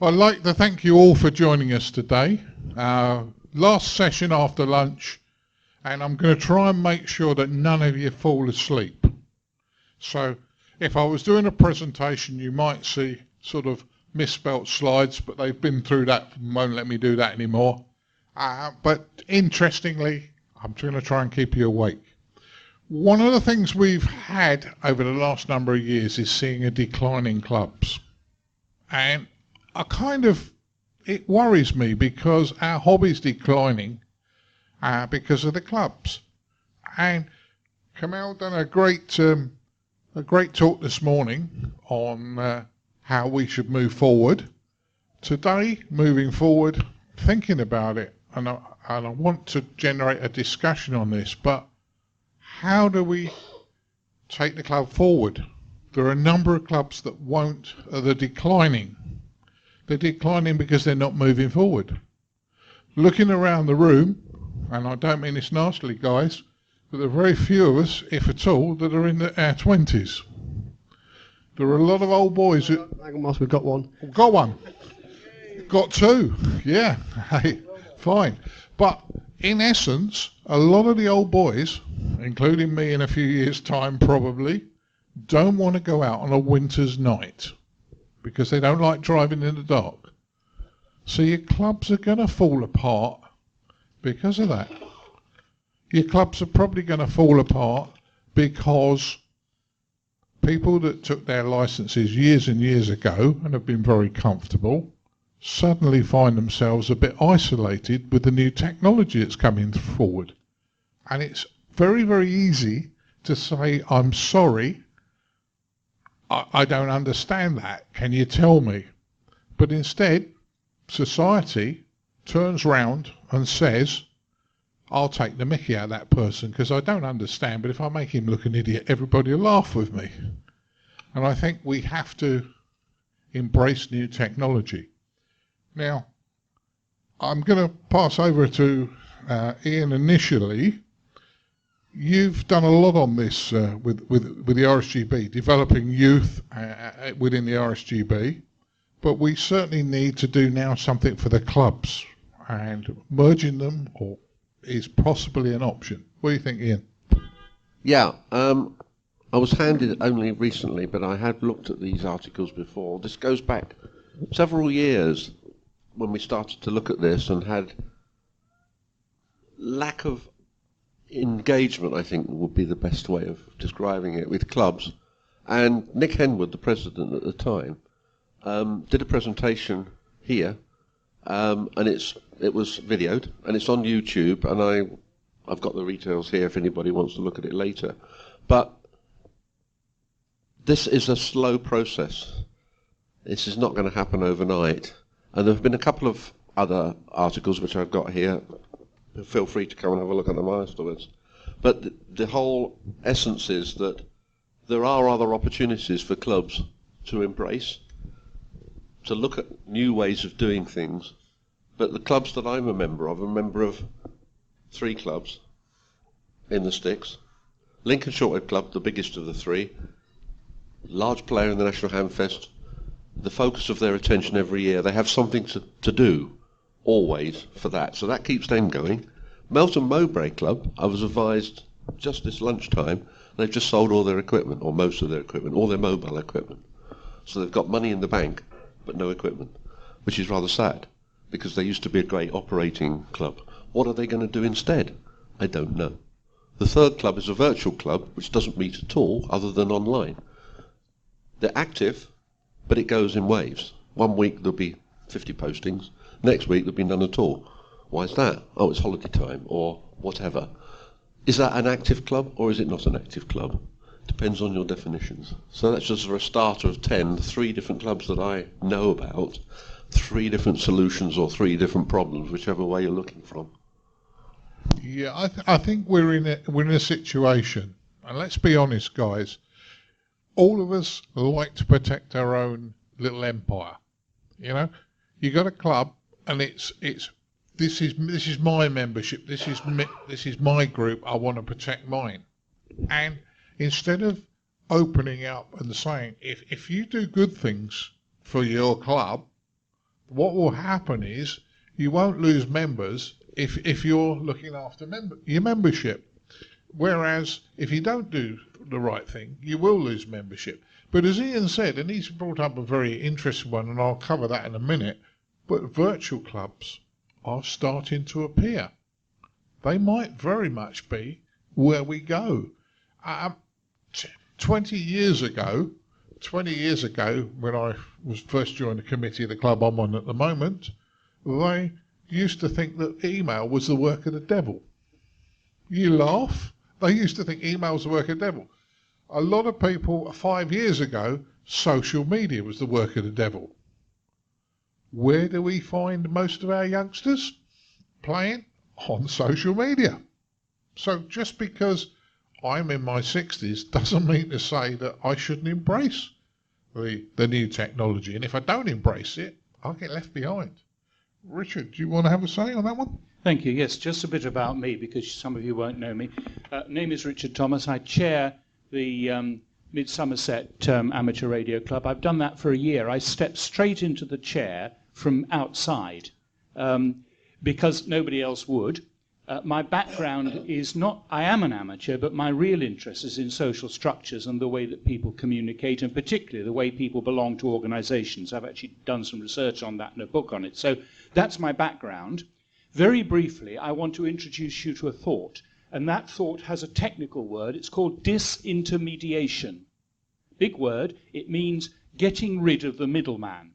I'd like to thank you all for joining us today. Last session after lunch, and I'm going to try and make sure that none of you fall asleep. So if I was doing a presentation, you might see sort of misspelt slides, but they've been through that and won't let me do that anymore. But interestingly, I'm going to try and keep you awake. One of the things we've had over the last number of years is seeing a decline in clubs. And it worries me because our hobby's declining because of the clubs. And Kamal done a great talk this morning on how we should move forward. Today, moving forward, thinking about it, and I want to generate a discussion on this, but how do we take the club forward? There are a number of clubs that they're declining. They're declining because they're not moving forward. Looking around the room, and I don't mean this nastily, guys, but there are very few of us, if at all, that are in our 20s. There are a lot of old boys who... Hang on, Mark, we've got one. Got one. Got two. Yeah. Hey, fine. But in essence, a lot of the old boys, including me in a few years' time probably, don't want to go out on a winter's night because they don't like driving in the dark. So your clubs are going to fall apart because of that. Your clubs are probably going to fall apart because people that took their licenses years and years ago and have been very comfortable suddenly find themselves a bit isolated with the new technology that's coming forward. And it's very, very easy to say, I'm sorry, I don't understand that. Can you tell me? But instead, society turns round and says, I'll take the mickey out of that person because I don't understand, but if I make him look an idiot, everybody will laugh with me. And I think we have to embrace new technology. Now, I'm going to pass over to Ian initially. You've done a lot on this with the RSGB, developing youth within the RSGB, but we certainly need to do now something for the clubs, and merging them is possibly an option. What do you think, Ian? Yeah, I was handed only recently, but I had looked at these articles before. This goes back several years when we started to look at this and had lack of engagement, I think would be the best way of describing it, with clubs. And Nick Henwood, the president at the time, did a presentation here, and it was videoed, and it's on YouTube, and I've got the details here if anybody wants to look at it later. But this is a slow process. This is not going to happen overnight. And there have been a couple of other articles which I've got here. Feel free to come and have a look at them afterwards. But the whole essence is that there are other opportunities for clubs to embrace, to look at new ways of doing things. But the clubs that I'm a member of 3 clubs in the sticks. Lincoln Shorthead Club, the biggest of the 3, large player in the National Handfest. The focus of their attention every year, they have something to do always for that, so that keeps them going. Melton Mowbray Club, I was advised just this lunchtime, they've just sold all their equipment, or most of their equipment, all their mobile equipment. So they've got money in the bank, but no equipment, which is rather sad, because they used to be a great operating club. What are they going to do instead? I don't know. The 3rd club is a virtual club, which doesn't meet at all, other than online. They're active, but it goes in waves. One week there'll be 50 postings, next week there'll be none at all. Why is that? Oh, it's holiday time, or whatever. Is that an active club, or is it not an active club? Depends on your definitions. So that's just for a starter of 10, 3 different clubs that I know about, 3 different solutions or 3 different problems, whichever way you're looking from. Yeah, I think we're in a situation, and let's be honest, guys. All of us like to protect our own little empire. You know, you got a club, and this is my membership. This is my group. I want to protect mine. And instead of opening up and saying, if you do good things for your club, What will happen is you won't lose members if you're looking after your membership. Whereas if you don't do the right thing, you will lose membership. But as Ian said, and he's brought up a very interesting one, and I'll cover that in a minute, but virtual clubs are starting to appear. They might very much be where we go. 20 years ago, when I was first joined the committee of the club I'm on at the moment, they used to think that email was the work of the devil. You laugh. They used to think email was the work of the devil. A lot of people 5 years ago, social media was the work of the devil. Where do we find most of our youngsters? Playing on social media. So just because I'm in my 60s doesn't mean to say that I shouldn't embrace the new technology. And if I don't embrace it, I'll get left behind. Richard, do you want to have a say on that one? Thank you. Yes, just a bit about me, because some of you won't know me. Name is Richard Thomas. I chair the Mid-Somerset Amateur Radio Club. I've done that for a year. I stepped straight into the chair from outside because nobody else would. My background is not, I am an amateur, but my real interest is in social structures and the way that people communicate, and particularly the way people belong to organizations. I've actually done some research on that and a book on it. So that's my background. Very briefly, I want to introduce you to a thought, and that thought has a technical word. It's called disintermediation. Big word. It means getting rid of the middleman.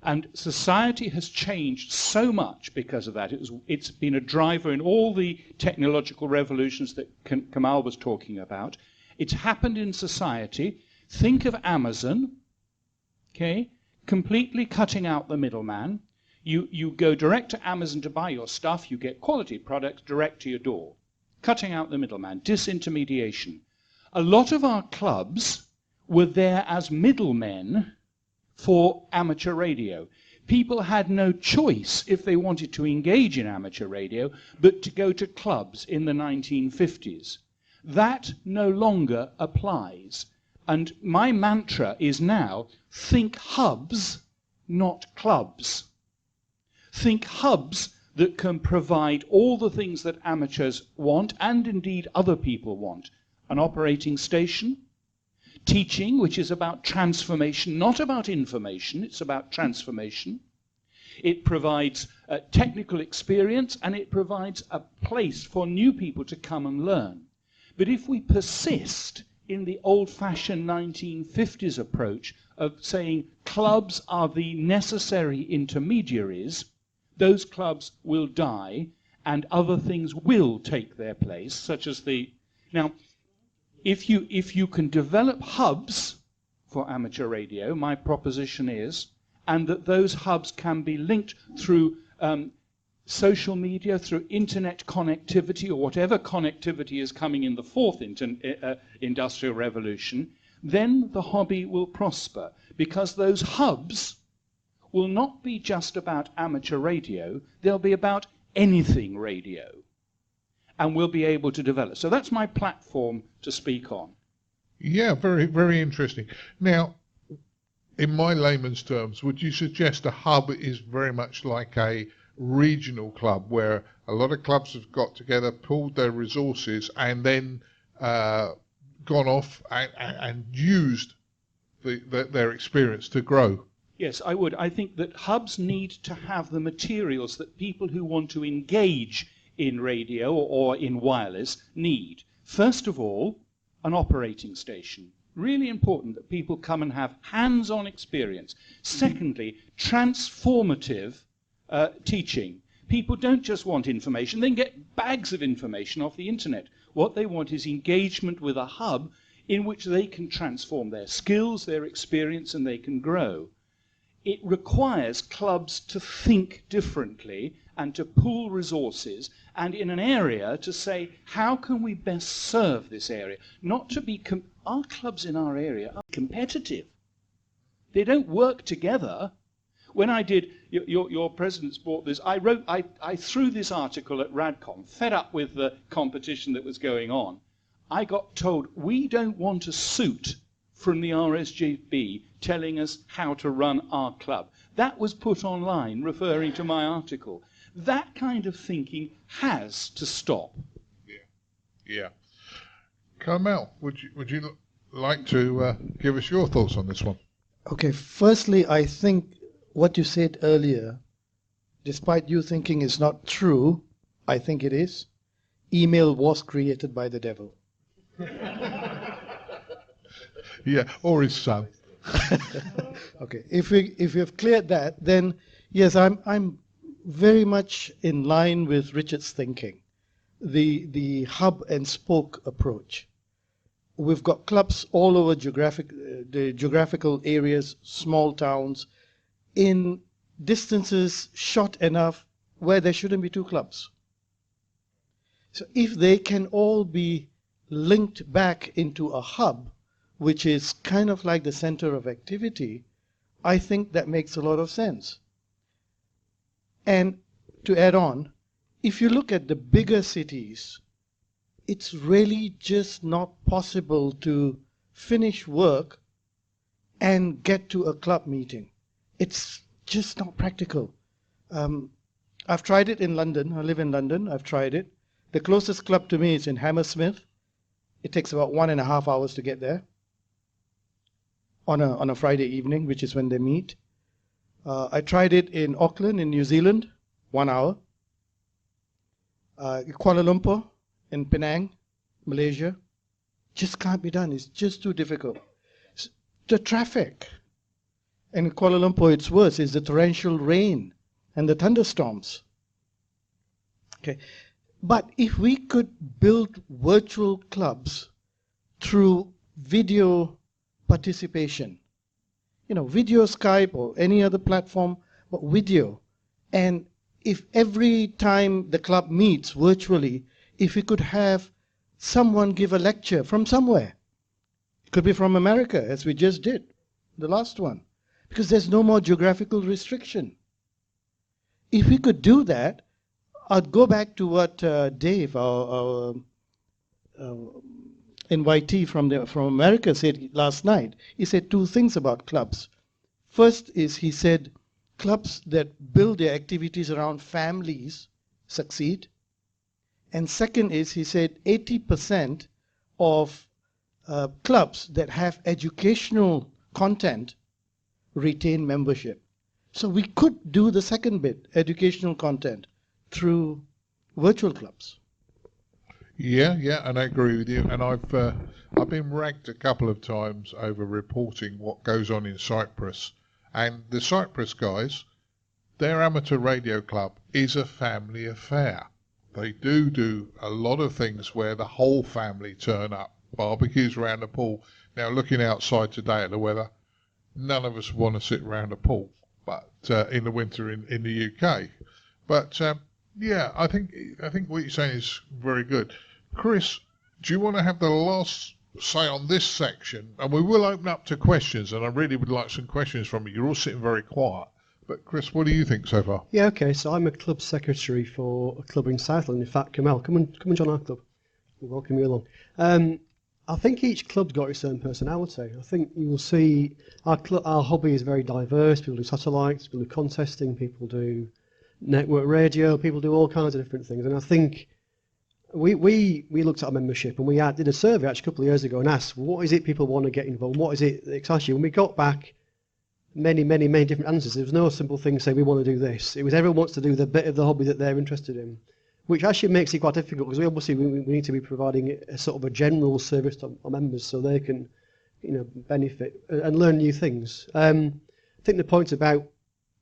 And society has changed so much because of that. It's been a driver in all the technological revolutions that Kamal was talking about. It's happened in society. Think of Amazon, okay, completely cutting out the middleman. You go direct to Amazon to buy your stuff. You get quality products direct to your door. Cutting out the middleman, disintermediation. A lot of our clubs were there as middlemen for amateur radio. People had no choice, if they wanted to engage in amateur radio, but to go to clubs in the 1950s. That no longer applies. And my mantra is now, think hubs, not clubs. Think hubs that can provide all the things that amateurs want, and indeed other people want. An operating station, teaching, which is about transformation, not about information, it's about transformation. It provides technical experience, and it provides a place for new people to come and learn. But if we persist in the old-fashioned 1950s approach of saying clubs are the necessary intermediaries, those clubs will die and other things will take their place, such as the... Now, if you can develop hubs for amateur radio, my proposition is, and that those hubs can be linked through social media, through internet connectivity, or whatever connectivity is coming in the fourth industrial revolution, then the hobby will prosper, because those hubs will not be just about amateur radio, they'll be about anything radio, and we'll be able to develop. So that's my platform to speak on. Yeah, very, very interesting. Now, in my layman's terms, would you suggest a hub is very much like a regional club, where a lot of clubs have got together, pooled their resources, and then gone off and used their experience to grow? Yes, I would. I think that hubs need to have the materials that people who want to engage in radio or in wireless need. First of all, an operating station. Really important that people come and have hands-on experience. Secondly, transformative teaching. People don't just want information, they can get bags of information off the internet. What they want is engagement with a hub in which they can transform their skills, their experience, and they can grow. It requires clubs to think differently and to pool resources, and in an area to say, how can we best serve this area? Not to be, our clubs in our area are competitive. They don't work together. When I did, your president's brought this, I threw this article at Radcom, fed up with the competition that was going on. I got told, we don't want a suit from the RSGB telling us how to run our club. That was put online, referring to my article. That kind of thinking has to stop. Yeah. Kamal, would you like to give us your thoughts on this one? Okay, firstly, I think what you said earlier, despite you thinking it's not true, I think it is. Email was created by the devil. Yeah, or his son. Okay, if you've cleared that, then yes, I'm very much in line with Richard's thinking. The hub and spoke approach. We've got clubs all over the geographical areas, small towns, in distances short enough where there shouldn't be two clubs. So if they can all be linked back into a hub, which is kind of like the center of activity, I think that makes a lot of sense. And to add on, if you look at the bigger cities, it's really just not possible to finish work and get to a club meeting. It's just not practical. I've tried it in London. I live in London. I've tried it. The closest club to me is in Hammersmith. It takes about 1.5 hours to get there on a Friday evening, which is when they meet. I tried it in Auckland in New Zealand, 1 hour. Kuala Lumpur in Penang, Malaysia, just can't be done. It's just too difficult. The traffic. In Kuala Lumpur, it's worse. It's the torrential rain and the thunderstorms. Okay, but if we could build virtual clubs through video participation, video Skype or any other platform, but video, and if every time the club meets virtually, if we could have someone give a lecture from somewhere. It could be from America, as we just did, the last one, because there's no more geographical restriction. If we could do that, I'd go back to what Dave, our invitee from America, said last night. He said two things about clubs. First is he said clubs that build their activities around families succeed. And second is he said 80% of clubs that have educational content retain membership. So we could do the second bit, educational content, through virtual clubs. Yeah, and I agree with you. And I've been ragged a couple of times over reporting what goes on in Cyprus. And the Cyprus guys, their amateur radio club is a family affair. They do a lot of things where the whole family turn up. Barbecues around the pool. Now, looking outside today at the weather, none of us want to sit around a pool, but in the winter in the UK. But yeah, I think what you're saying is very good. Chris, do you want to have the last say on this section? And we will open up to questions, and I really would like some questions from you. You're all sitting very quiet. But Chris, what do you think so far? Yeah, okay. So I'm a club secretary for a club in Southland. In fact, Kamal, come and join our club. We'll welcome you along. I think each club's got its own personality. I think you will see our hobby is very diverse. People do satellites, people do contesting, people do network radio, people do all kinds of different things. And I think we looked at our membership and we did a survey actually a couple of years ago and asked, what is it people want to get involved? What is it that excites you? And we got back many different answers. There was no simple thing saying we want to do this. It was everyone wants to do the bit of the hobby that they're interested in, which actually makes it quite difficult because we need to be providing a sort of a general service to our members so they can, benefit and learn new things. I think the point about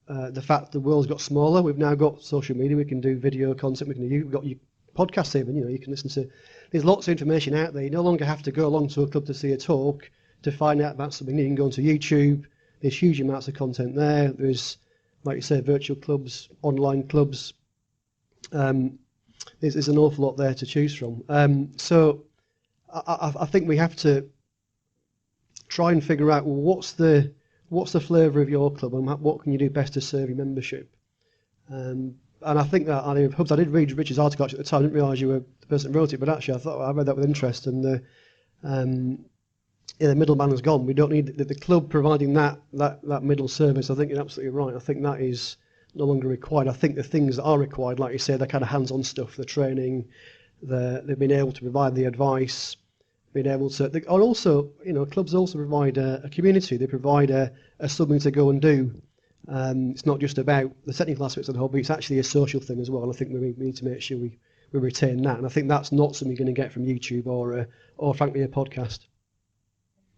the fact the world's got smaller. We've now got social media. We can do video content. We've got your podcasts even. You can listen to. There's lots of information out there. You no longer have to go along to a club to see a talk to find out about something. You can go onto YouTube. There's huge amounts of content there. There's, like you say, virtual clubs, online clubs. There's an awful lot there to choose from. So I think we have to try and figure out what's the flavour of your club and what can you do best to serve your membership. And I think that idea of hubs, I did read Richard's article at the time. I didn't realise you were the person who wrote it, but actually I read that with interest. And the middleman has gone. We don't need the club providing that middle service. I think you're absolutely right. I think that is no longer required. I think the things that are required, like you say, the kind of hands-on stuff, the training, they've been able to provide the advice, being able to, or also, clubs also provide a community. They provide a something to go and do. It's not just about the technical aspects of the hobby, it's actually a social thing as well. And I think we need to make sure we retain that. And I think that's not something you're going to get from YouTube or frankly, a podcast.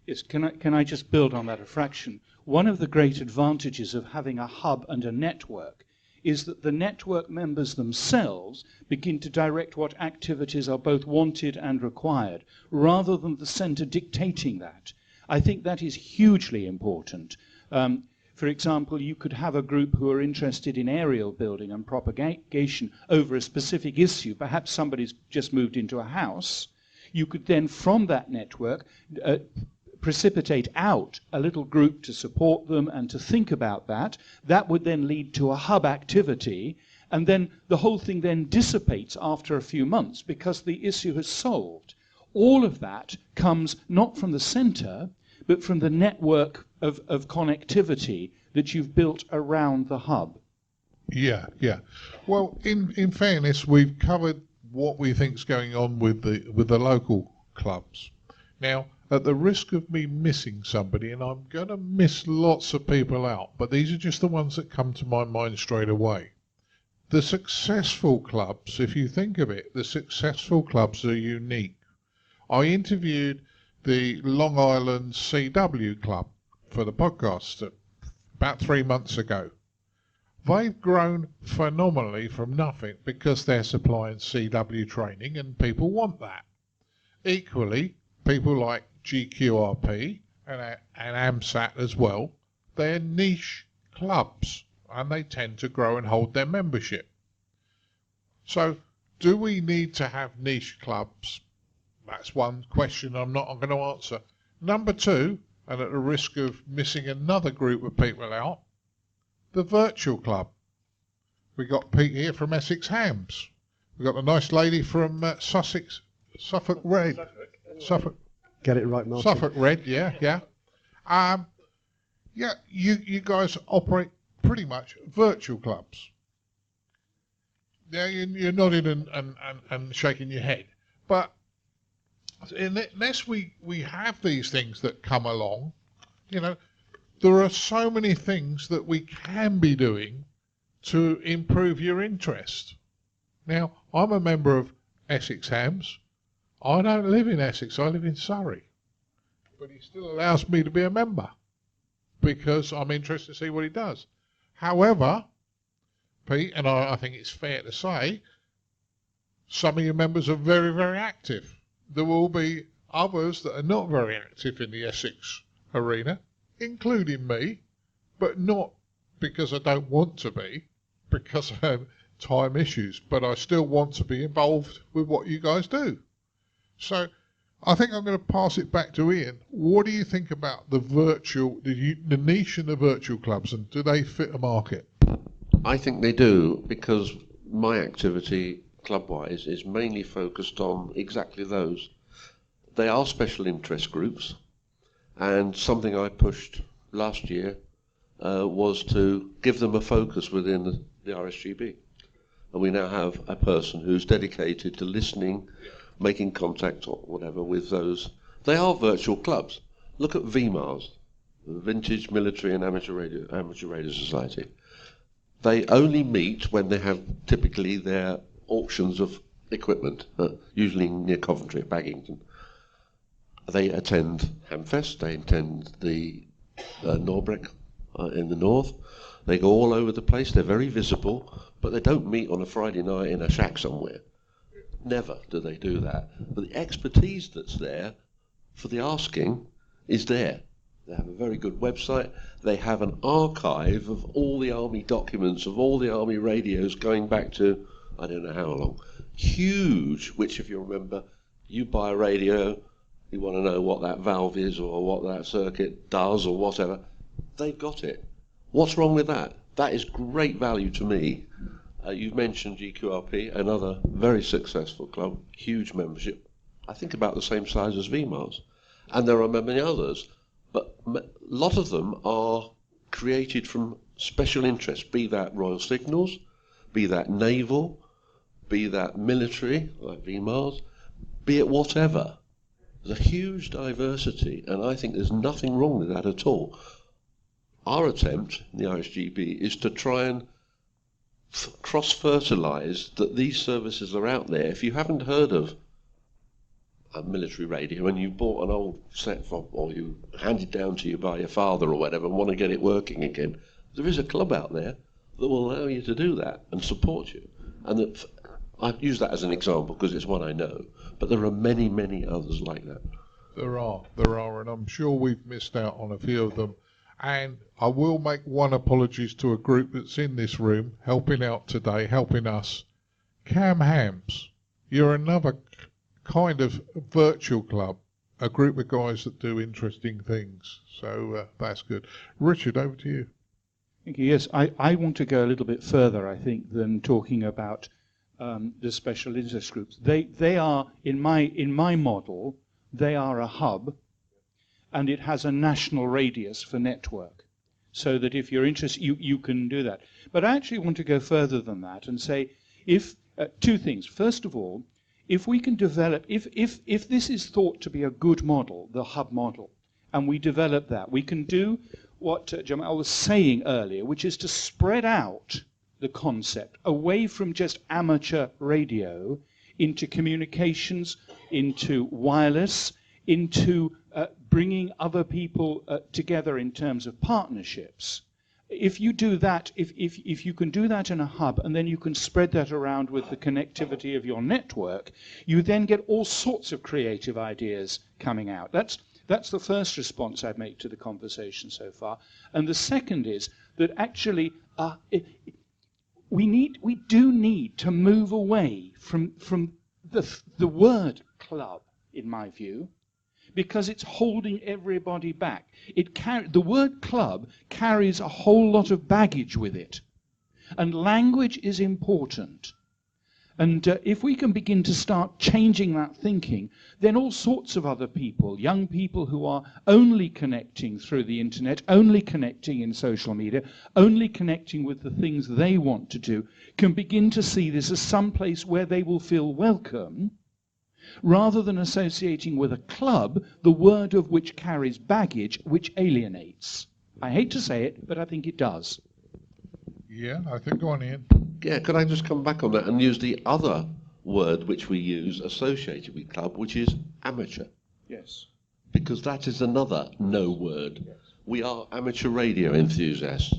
Yes, can I just build on that a fraction? One of the great advantages of having a hub and a network is that the network members themselves begin to direct what activities are both wanted and required, rather than the centre dictating that. I think that is hugely important. For example, you could have a group who are interested in aerial building and propagation over a specific issue. Perhaps somebody's just moved into a house. You could then, from that network, precipitate out a little group to support them and to think about that. That would then lead to a hub activity, and then the whole thing then dissipates after a few months because the issue has solved. All of that comes not from the centre, but from the network of connectivity that you've built around the hub. Yeah. Well, in fairness, we've covered what we think's going on with the local clubs. Now, at the risk of me missing somebody, and I'm going to miss lots of people out, but these are just the ones that come to my mind straight away. The successful clubs, if you think of it, the successful clubs are unique. I interviewed the Long Island CW Club for the podcast about 3 months ago. They've grown phenomenally from nothing because they're supplying CW training and people want that. Equally, people like GQRP and AMSAT as well, they're niche clubs and they tend to grow and hold their membership. So, do we need to have niche clubs? That's one question I'm going to answer. Number two, and at the risk of missing another group of people out, the virtual club. We got Pete here from Essex Hams. We got a nice lady from Suffolk Red. Suffolk. Get it right, Martin. Suffolk Red, yeah. You guys operate pretty much virtual clubs. Yeah, you're nodding and shaking your head. But unless we have these things that come along, there are so many things that we can be doing to improve your interest. Now, I'm a member of Essex Hams. I don't live in Essex, I live in Surrey. But he still allows me to be a member because I'm interested to see what he does. However, Pete, and I think it's fair to say, some of your members are very, very active. There will be others that are not very active in the Essex arena, including me, but not because I don't want to be, because I have time issues, but I still want to be involved with what you guys do. So I think I'm going to pass it back to Ian. What do you think about the niche in the virtual clubs, and do they fit a market? I think they do, because my activity club-wise is mainly focused on exactly those. They are special interest groups, and something I pushed last year was to give them a focus within the RSGB. And we now have a person who's dedicated to listening, making contact or whatever with those. They are virtual clubs. Look at VMARS, the Vintage Military and Amateur Radio Society. They only meet when they have typically their auctions of equipment, usually near Coventry at Baggington. They attend Hamfest, they attend the Norbrec in the north. They go all over the place, they're very visible, but they don't meet on a Friday night in a shack somewhere. Never do they do that. But the expertise that's there for the asking is there. They have a very good website. They have an archive of all the Army documents, of all the Army radios going back to, I don't know how long. Huge, which if you remember, you buy a radio, you want to know what that valve is or what that circuit does or whatever. They've got it. What's wrong with that? That is great value to me. You've mentioned GQRP, another very successful club, huge membership. I think about the same size as VMARS. And there are many others, but a lot of them are created from special interests, be that Royal Signals, be that naval, be that military, like VMARS, be it whatever. There's a huge diversity, and I think there's nothing wrong with that at all. Our attempt in the RSGB is to try and cross-fertilise that these services are out there. If you haven't heard of a military radio and you bought an old set from, or you handed down to you by your father or whatever and want to get it working again, there is a club out there that will allow you to do that and support you. And that, I use that as an example because it's one I know, but there are many, many others like that. There are, and I'm sure we've missed out on a few of them. And I will make one apologies to a group that's in this room, helping out today, helping us. Cam Hams, you're another kind of virtual club, a group of guys that do interesting things. So that's good. Richard, over to you. Thank you. Yes, I want to go a little bit further, I think, than talking about the special interest groups. They are, in my model, they are a hub, and it has a national radius for network, so that if you're interested, you can do that. But I actually want to go further than that and say, if two things. First of all, if we can develop, if this is thought to be a good model, the hub model, and we develop that, we can do what Jamal was saying earlier, which is to spread out the concept away from just amateur radio into communications, into wireless, into bringing other people together in terms of partnerships. If you do that, if you can do that in a hub, and then you can spread that around with the connectivity of your network, you then get all sorts of creative ideas coming out. That's the first response I'd make to the conversation so far. And the second is that actually we do need to move away from the word club, in my view, because it's holding everybody back. The word club carries a whole lot of baggage with it, and language is important. And if we can begin to start changing that thinking, then all sorts of other people, young people who are only connecting through the internet, only connecting in social media, only connecting with the things they want to do, can begin to see this as some place where they will feel welcome, rather than associating with a club, the word of which carries baggage, which alienates. I hate to say it, but I think it does. Yeah, I think go on, Ian. Yeah, could I just come back on that and use the other word which we use associated with club, which is amateur? Yes. Because that is another no word. Yes. We are amateur radio enthusiasts.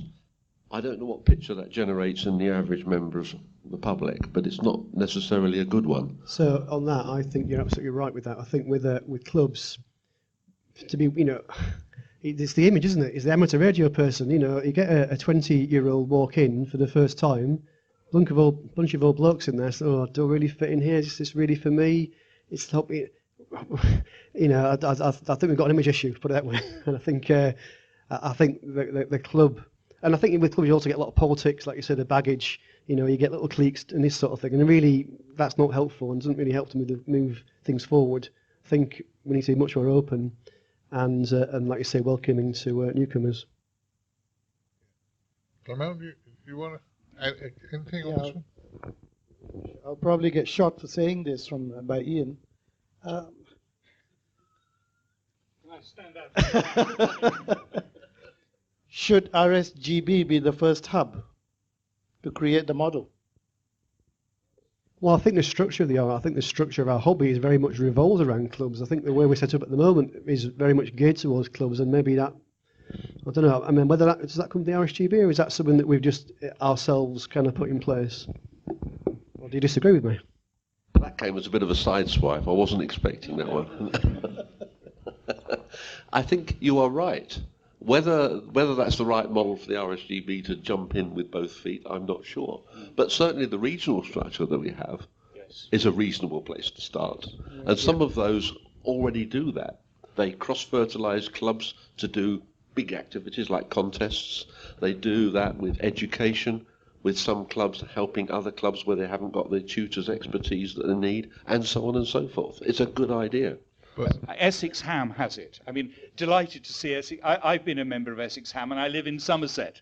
I don't know what picture that generates in the average member of the public, but it's not necessarily a good one. So on that, I think you're absolutely right with that. I think with clubs, to be, it's the image, isn't it? It's the amateur radio person. You get a 20-year-old walk in for the first time, bunch of old blokes in there. So, do I really fit in here? Is this really for me? It's help me. I think we've got an image issue, put it that way. And I think the club, and I think with clubs you also get a lot of politics, like you said, the baggage. You get little cliques and this sort of thing, and really that's not helpful and doesn't really help to move things forward. I think we need to be much more open and like you say, welcoming to newcomers. Kamal, do you want to add anything on this one? I'll probably get shot for saying this by Ian. Can I stand out? Should RSGB be the first hub to create the model? Well, I think the structure of our hobby is very much revolved around clubs. I think the way we're set up at the moment is very much geared towards clubs, and maybe that, I don't know. I mean, whether does that come from the RSGB, or is that something that we've just ourselves kind of put in place? Or do you disagree with me? That came as a bit of a sideswipe. I wasn't expecting that one. I think you are right. Whether that's the right model for the RSGB to jump in with both feet, I'm not sure. But certainly the regional structure that we have is a reasonable place to start. And some of those already do that. They cross-fertilise clubs to do big activities like contests. They do that with education, with some clubs helping other clubs where they haven't got the tutors' expertise that they need, and so on and so forth. It's a good idea. But Essex Ham has it. I mean, delighted to see Essex. I've been a member of Essex Ham, and I live in Somerset.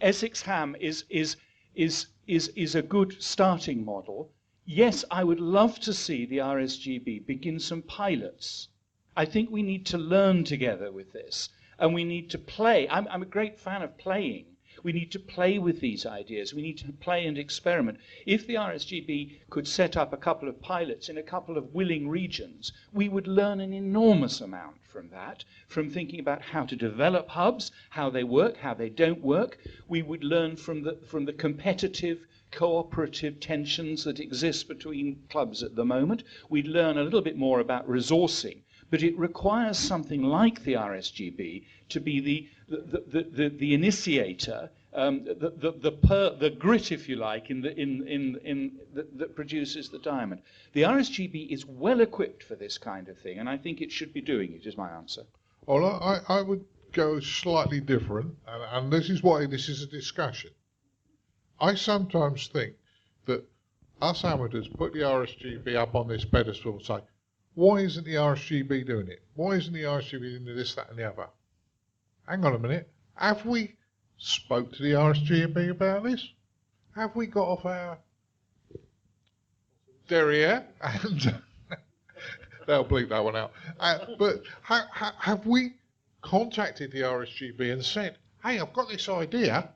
Essex Ham is a good starting model. Yes, I would love to see the RSGB begin some pilots. I think we need to learn together with this, and we need to play. I'm a great fan of playing. We need to play with these ideas. We need to play and experiment. If the RSGB could set up a couple of pilots in a couple of willing regions, we would learn an enormous amount from that, from thinking about how to develop hubs, how they work, how they don't work. We would learn from the competitive, cooperative tensions that exist between clubs at the moment. We'd learn a little bit more about resourcing. But it requires something like the RSGB to be the initiator, the grit, if you like, that produces the diamond. The RSGB is well equipped for this kind of thing, and I think it should be doing it. Is my answer. well, I would go slightly different, and this is why this is a discussion. I sometimes think that us amateurs put the RSGB up on this pedestal and say, why isn't the RSGB doing it? Why isn't the RSGB doing this, that and the other? Hang on a minute. Have we spoke to the RSGB about this? Have we got off our derriere and they'll bleep that one out. But have we contacted the RSGB and said, hey, I've got this idea.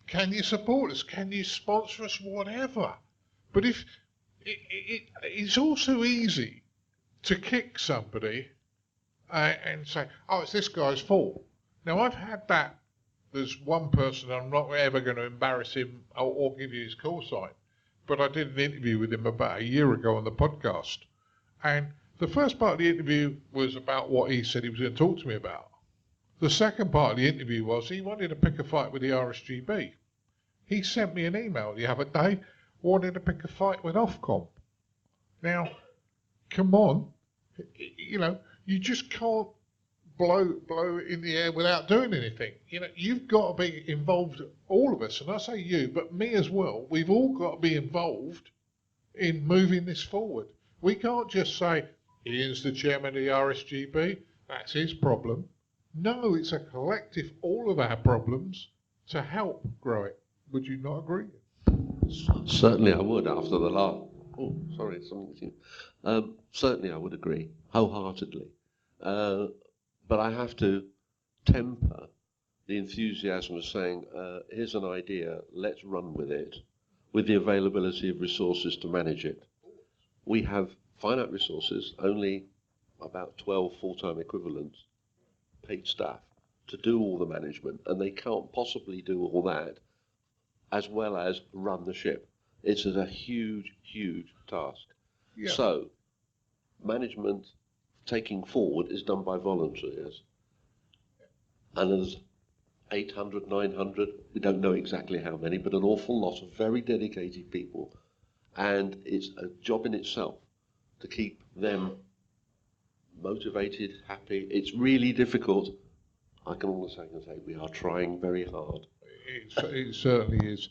Can you support us? Can you sponsor us? Whatever. But if it's also easy to kick somebody and say, oh, it's this guy's fault. Now, I've had that. There's one person, I'm not ever going to embarrass him or give you his call sign, but I did an interview with him about a year ago on the podcast. And the first part of the interview was about what he said he was going to talk to me about. The second part of the interview was he wanted to pick a fight with the RSGB. He sent me an email the other day, wanted to pick a fight with Ofcom. Now, come on, you know, you just can't blow it in the air without doing anything. You know, you've got to be involved, all of us, and I say you, but me as well. We've all got to be involved in moving this forward. We can't just say, Ian's the chairman of the RSGB, that's his problem. No, it's a collective, all of our problems, to help grow it. Would you not agree? Certainly I would, after the last... Oh, sorry, something. Certainly I would agree, wholeheartedly. But I have to temper the enthusiasm of saying, here's an idea, let's run with it, with the availability of resources to manage it. We have finite resources, only about 12 full-time equivalents, paid staff, to do all the management, and they can't possibly do all that as well as run the ship. It's a huge, huge task. Yeah. So, management taking forward is done by volunteers. And there's 800, 900, we don't know exactly how many, but an awful lot of very dedicated people. And it's a job in itself to keep them motivated, happy. It's really difficult. I can almost say we are trying very hard. It certainly is.